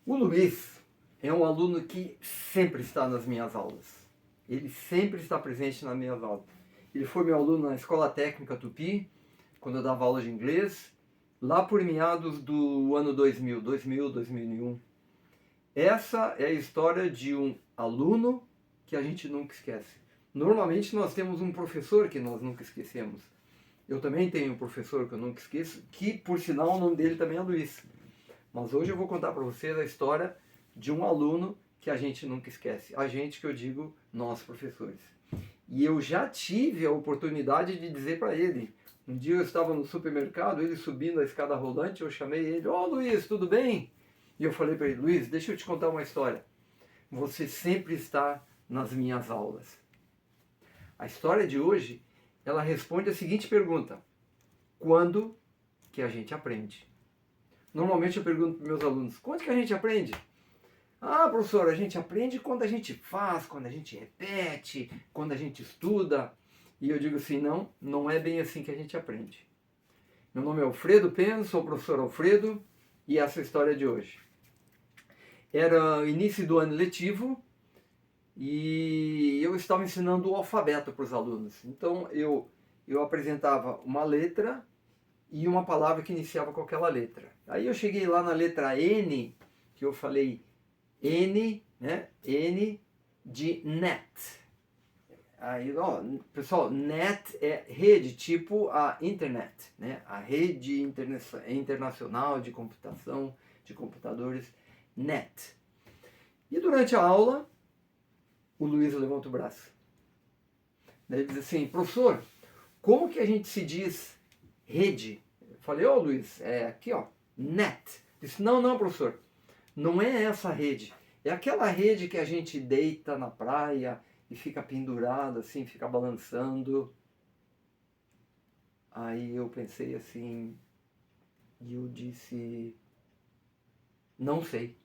O Luiz é um aluno que sempre está nas minhas aulas. Ele sempre está presente nas minhas aulas. Ele foi meu aluno na Escola Técnica Tupi, quando eu dava aula de inglês, lá por meados do ano 2001. Essa é a história de um aluno que a gente nunca esquece. Normalmente nós temos um professor que nós nunca esquecemos. Eu também tenho um professor que eu nunca esqueço, que por sinal o nome dele também é Luiz. Mas hoje eu vou contar para vocês a história de um aluno que a gente nunca esquece. A gente, que eu digo, nós professores. E eu já tive a oportunidade de dizer para ele. Um dia eu estava no supermercado, ele subindo a escada rolante, eu chamei ele: "Ô Luiz, tudo bem?" E eu falei para ele: "Luiz, deixa eu te contar uma história. Você sempre está nas minhas aulas." A história de hoje, ela responde a seguinte pergunta: quando que a gente aprende? Normalmente eu pergunto para meus alunos: quando que a gente aprende? Ah, professor, a gente aprende quando a gente faz, quando a gente repete, quando a gente estuda. E eu digo assim: não, não é bem assim que a gente aprende. Meu nome é Alfredo Penso, sou o professor Alfredo, e essa é a história de hoje. Era o início do ano letivo e eu estava ensinando o alfabeto para os alunos. Então eu apresentava uma letra e uma palavra que iniciava com aquela letra. Aí eu cheguei lá na letra N, que eu falei N, né? N de net. Aí, ó, pessoal, net é rede, tipo a internet, né? A rede internacional de computação, de computadores, net. E durante a aula, o Luiz levanta o braço. Daí ele diz assim: professor, como que a gente se diz rede? Eu falei: ô Luiz, é aqui ó, net. Ele disse: não, professor, não é essa rede. É aquela rede que a gente deita na praia e fica pendurado assim, fica balançando. Aí eu pensei assim, e eu disse: não sei.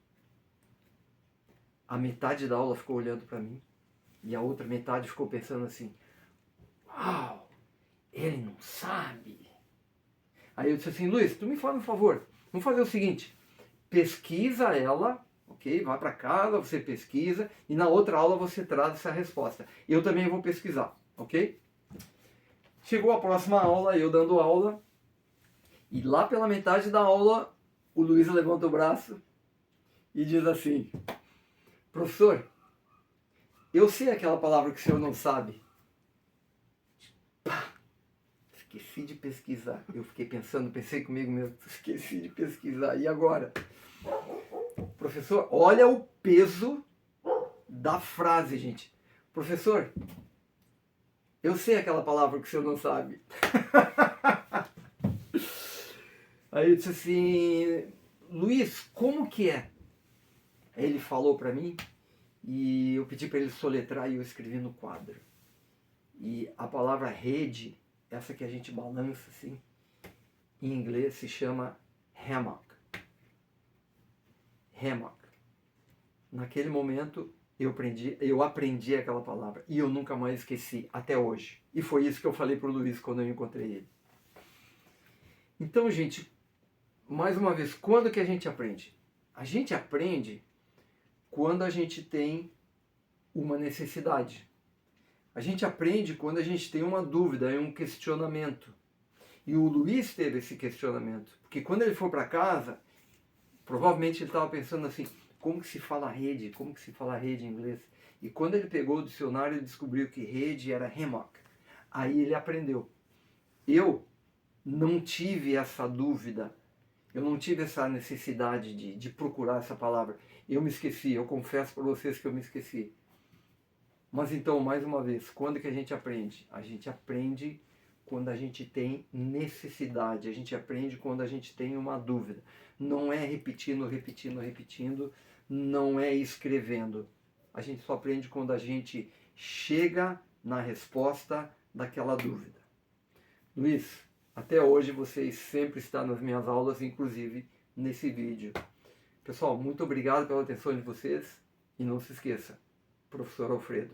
A metade da aula ficou olhando para mim e a outra metade ficou pensando assim: uau, ele não sabe. Aí eu disse assim: Luiz, tu me faz um favor, vamos fazer o seguinte, pesquisa ela, ok? Vai para casa, você pesquisa e na outra aula você traz essa resposta. Eu também vou pesquisar, ok? Chegou a próxima aula, eu dando aula, e lá pela metade da aula o Luiz levanta o braço e diz assim: professor, eu sei aquela palavra que o senhor não sabe. Pá! Esqueci de pesquisar. Eu fiquei pensando, pensei comigo mesmo, esqueci de pesquisar. E agora? Professor, olha o peso da frase, gente. Professor, eu sei aquela palavra que o senhor não sabe. Aí eu disse assim: Luiz, como que é? Aí ele falou para mim e eu pedi para ele soletrar e eu escrevi no quadro. E a palavra rede, essa que a gente balança assim, em inglês se chama hammock. Hammock. Naquele momento eu aprendi aquela palavra e eu nunca mais esqueci até hoje. E foi isso que eu falei para o Luiz quando eu encontrei ele. Então, gente, mais uma vez, quando que a gente aprende? A gente aprende quando a gente tem uma necessidade. A gente aprende quando a gente tem uma dúvida, é um questionamento. E o Luiz teve esse questionamento, porque quando ele for para casa, provavelmente ele estava pensando assim: como que se fala rede? Como que se fala rede em inglês? E quando ele pegou o dicionário, ele descobriu que rede era hammock. Aí ele aprendeu. Eu não tive essa dúvida, eu não tive essa necessidade de procurar essa palavra. Eu me esqueci, eu confesso para vocês que eu me esqueci. Mas então, mais uma vez, quando que a gente aprende? A gente aprende quando a gente tem necessidade, a gente aprende quando a gente tem uma dúvida. Não é repetindo, não é escrevendo. A gente só aprende quando a gente chega na resposta daquela dúvida. Luiz, até hoje vocês sempre estão nas minhas aulas, inclusive nesse vídeo. Pessoal, muito obrigado pela atenção de vocês e não se esqueça, professor Alfredo.